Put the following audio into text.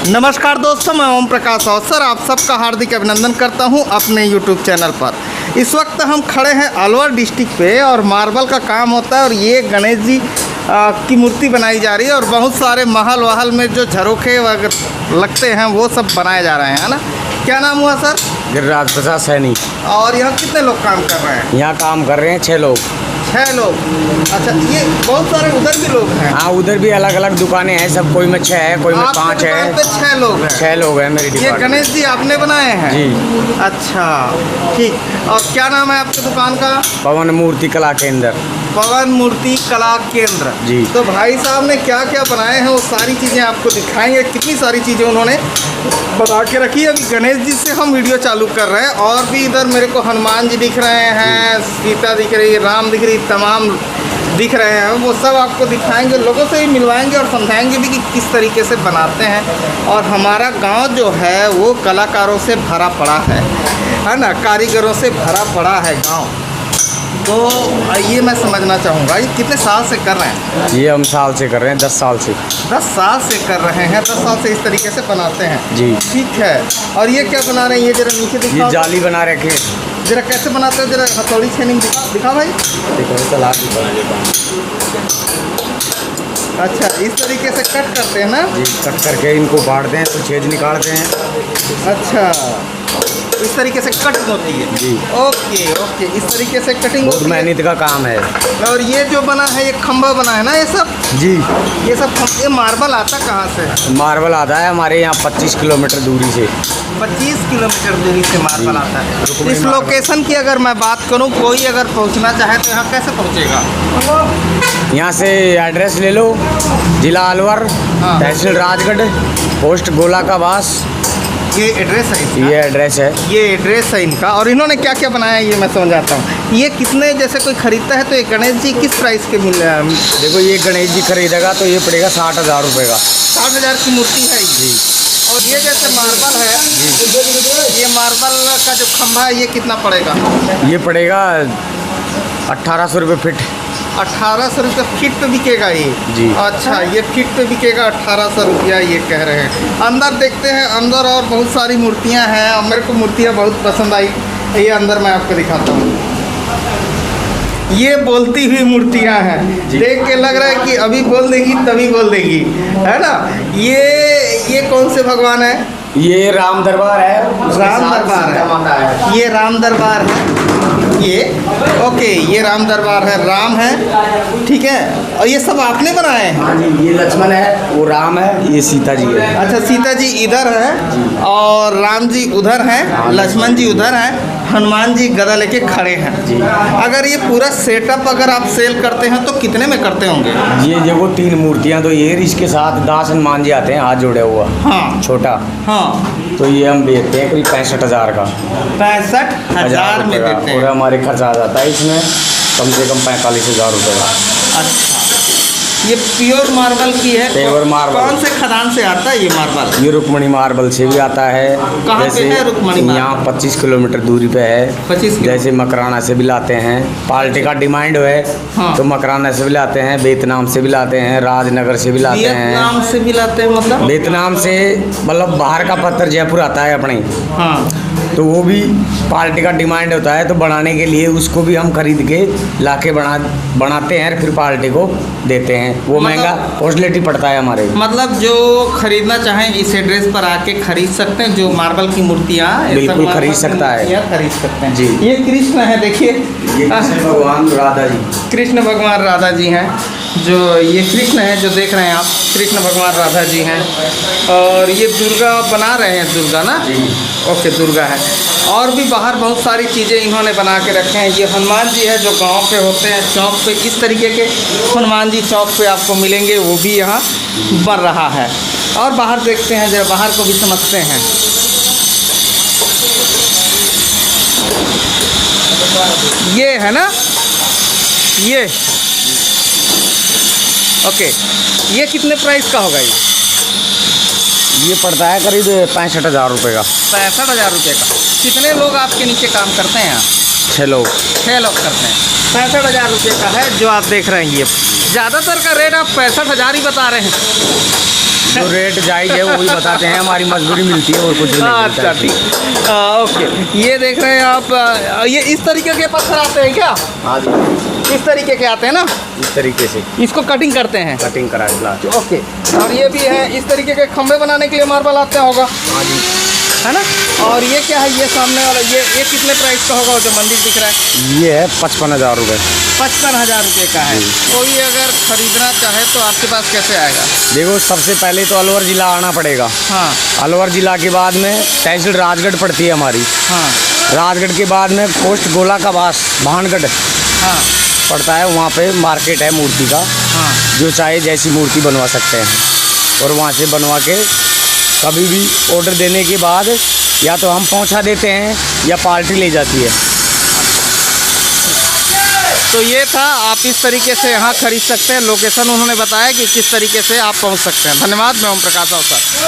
नमस्कार दोस्तों, मैं ओम प्रकाश अवसर आप सबका हार्दिक अभिनंदन करता हूं अपने YouTube चैनल पर। इस वक्त हम खड़े हैं अलवर डिस्ट्रिक्ट पे और मार्बल का काम होता है और ये गणेश जी की मूर्ति बनाई जा रही है और बहुत सारे महल वहल में जो झरोखे वगैरह लगते हैं वो सब बनाए जा रहे हैं, है ना। क्या नाम हुआ सर? गिरिराज प्रसाद सैनी। और यहाँ कितने लोग काम कर रहे हैं? यहाँ काम कर रहे हैं 6 लोग। 6 लोग। अच्छा, ये बहुत सारे उधर भी लोग हैं? हाँ, उधर भी अलग अलग दुकानें हैं, सब कोई में 6 है, कोई में 5 है। 6 लोग हैं? 6 लोग हैं मेरी दुकान। ये गणेश जी आपने बनाए हैं? जी। अच्छा, ठीक। और क्या नाम है आपकी दुकान का? पवन मूर्ति कला केंद्र। पवन मूर्ति कला केंद्र जी। तो भाई साहब ने क्या क्या बनाए हैं वो सारी चीज़ें आपको दिखाएंगे। कितनी सारी चीज़ें उन्होंने बना के रखी है। अभी गणेश जी से हम वीडियो चालू कर रहे हैं और भी इधर मेरे को हनुमान जी दिख रहे हैं, सीता दिख रही है, राम दिख रही, तमाम दिख रहे हैं। वो सब आपको दिखाएंगे, लोगों से भी मिलवाएंगे और समझाएंगे भी कि किस तरीके से बनाते हैं। और हमारा गांव जो है वो कलाकारों से भरा पड़ा है ना, कारीगरों से भरा पड़ा है गांव। तो ये मैं समझना चाहूँगा, ये कितने साल से कर रहे हैं? ये हम साल से कर रहे हैं, 10 साल से। 10 साल से कर रहे हैं। 10 साल से इस तरीके से बनाते हैं जी। ठीक है। और ये क्या बना रहे हैं? ये जरा नीचे दिखाओ। ये जाली बना रखे। जरा कैसे बनाते हैं, जरा हथौड़ी छेनी दिखा भाई। देखो चला अच्छा, इस तरीके से कट करते हैं ना जी। कट करके इनको बांटते हैं तो छेद निकालते हैं। अच्छा, इस तरीके से कटिंग होती है जी। ओके ओके, इस तरीके से कटिंग बहुत होती है। मेहनत का काम है। और ये जो बना है, ये खंभा बना है ना, ये सब जी। ये सब ये मार्बल आता कहाँ से है? मार्बल आता है हमारे यहाँ 25 किलोमीटर दूरी से। 25 किलोमीटर दूरी से मार्बल आता है। रुकमणी इस मार्बल। लोकेशन की अगर मैं बात करूं, कोई अगर पहुंचना चाहे तो यहाँ कैसे पहुंचेगा? यहाँ से एड्रेस ले लो, जिला अलवर, हाँ। तहसील राजगढ़, पोस्ट गोला का बास। ये एड्रेस है इनका? ये एड्रेस है। ये एड्रेस है इनका। और इन्होंने क्या क्या बनाया है ये मैं समझ आता हूँ। ये कितने, जैसे कोई खरीदता है तो ये गणेश जी किस प्राइस के मिल रहे हैं? देखो, ये गणेश जी खरीदेगा तो ये पड़ेगा 60,000 रुपये का। 60,000 की मूर्ति है जी। और ये जैसे मार्बल है, ये मार्बल का जो खंभा है ये कितना पड़ेगा? ये पड़ेगा 1800 रुपये फिट। 1800 रुपये फिट पे बिकेगा ये? जी। अच्छा, ये फिट पे बिकेगा 1800 रुपया ये कह रहे हैं। अंदर देखते हैं, अंदर और बहुत सारी मूर्तियां हैं और मेरे को मूर्तियां बहुत पसंद आई। ये अंदर मैं आपको दिखाता हूँ। ये बोलती हुई मूर्तियां हैं, देख के लग रहा है कि अभी बोल देगी तभी बोल देगी, है ना। ये कौन से भगवान है? ये राम दरबार है। राम दरबार है। ये राम दरबार है। ये ओके, ये राम दरबार है, राम है, ठीक है। और ये सब आपने बनाए हैं? हाँ जी। ये लक्ष्मण है, वो राम है, ये सीता जी है। अच्छा, सीता जी इधर है और राम जी उधर हैं, लक्ष्मण जी उधर हैं, हनुमान जी गदा लेके खड़े हैं जी। अगर ये पूरा सेटअप अगर आप सेल करते हैं तो कितने में करते होंगे? ये देखो 3 मूर्तियाँ तो ये, इसके साथ 10 हनुमान जी आते हैं हाथ जोड़े हुआ। हाँ छोटा। हाँ। तो ये हम बेचते हैं करीब 65,000 का। 65,000 में देते हैं? और हमारे खर्चा आ जाता है इसमें कम से कम 45,000 रुपये का। अच्छा, ये प्योर मार्बल की है? Pure marble. कौन से खदान से आता है ये मार्बल? ये रुक्मणी मार्बल से भी आता है। कहाँ पे है रुक्मणी मार्बल? यहाँ 25 किलोमीटर दूरी पे है। 25 जैसे मकराना से भी लाते हैं, पार्टी का डिमांड है। हाँ। तो मकराना से भी लाते हैं, वियतनाम से भी लाते हैं, राजनगर से भी लाते हैं। वियतनाम से भी लाते हैं मतलब? वियतनाम से मतलब बाहर का पत्थर जयपुर आता है अपने। हाँ। तो वो भी पार्टी का डिमांड होता है, तो बनाने के लिए उसको भी हम खरीद के लाके बनाते हैं, फिर पार्टी को देते हैं। वो महंगा कॉस्टलिटी पड़ता है हमारे। मतलब जो खरीदना चाहें इस एड्रेस पर आके खरीद सकते हैं, जो मार्बल की मूर्तियाँ बिल्कुल खरीद सकता है। खरीद सकते हैं जी। ये कृष्ण है, देखिए। ये कृष्ण भगवान राधा जी। कृष्ण भगवान राधा जी हैं, जो ये कृष्ण है जो देख रहे हैं आप, कृष्ण भगवान राधा जी हैं। और ये दुर्गा बना रहे हैं, दुर्गा ना? जी। ओके, दुर्गा है। और भी बाहर बहुत सारी चीज़ें इन्होंने बना के रखे हैं। ये हनुमान जी है जो गांव पे होते हैं, चौक पे इस तरीके के हनुमान जी चौक पे आपको मिलेंगे, वो भी यहाँ बन रहा है। और बाहर देखते हैं, जरा बाहर को भी समझते हैं। ये है ना, ये ओके। ये कितने प्राइस का होगा? ये पड़ता है करीब 65,000 रुपये का। 65,000 रुपये का। कितने लोग आपके नीचे काम करते हैं यहाँ? 6 लोग। 6 लोग करते हैं। 65,000 रुपये का है जो आप देख रहे हैं। ये ज़्यादातर का रेट आप 65,000 ही बता रहे हैं। जो रेट जायज़ है वही बताते हैं, हमारी मजदूरी मिलती है और कुछ भी नहीं मिलता अच्छा है। ठीक। ओके, ये देख रहे हैं आप, ये इस तरीके के पत्थर आते हैं क्या? हाँ जी, इस तरीके के आते हैं ना, इस तरीके से इसको कटिंग करते हैं। कटिंग करा है ग्लास। ओके, और ये भी है, इस तरीके के खंभे बनाने के लिए मार्बल आते होगा, हाँ जी, है ना? और ये क्या है, ये सामने वाला, ये कितने प्राइस का होगा जो मंदिर दिख रहा है? ये है 55,000 रुपये। 55,000 रुपये का है। कोई अगर खरीदना चाहे तो आपके पास कैसे आएगा? देखो, सबसे पहले तो अलवर ज़िला आना पड़ेगा। हाँ अलवर ज़िला के बाद में तहसील राजगढ़ पड़ती है हमारी। हाँ राजगढ़ के बाद में पोस्ट गोला का बास भानगढ़ हाँ पड़ता है, वहाँ पे मार्केट है मूर्ति का, हाँ। जो चाहे जैसी मूर्ति बनवा सकते हैं। और वहाँ से बनवा के कभी भी ऑर्डर देने के बाद या तो हम पहुँचा देते हैं या पार्टी ले जाती है। तो ये था, आप इस तरीके से यहाँ खरीद सकते हैं। लोकेशन उन्होंने बताया कि किस तरीके से आप पहुँच सकते हैं। धन्यवाद, मैं ओम प्रकाश अवसर।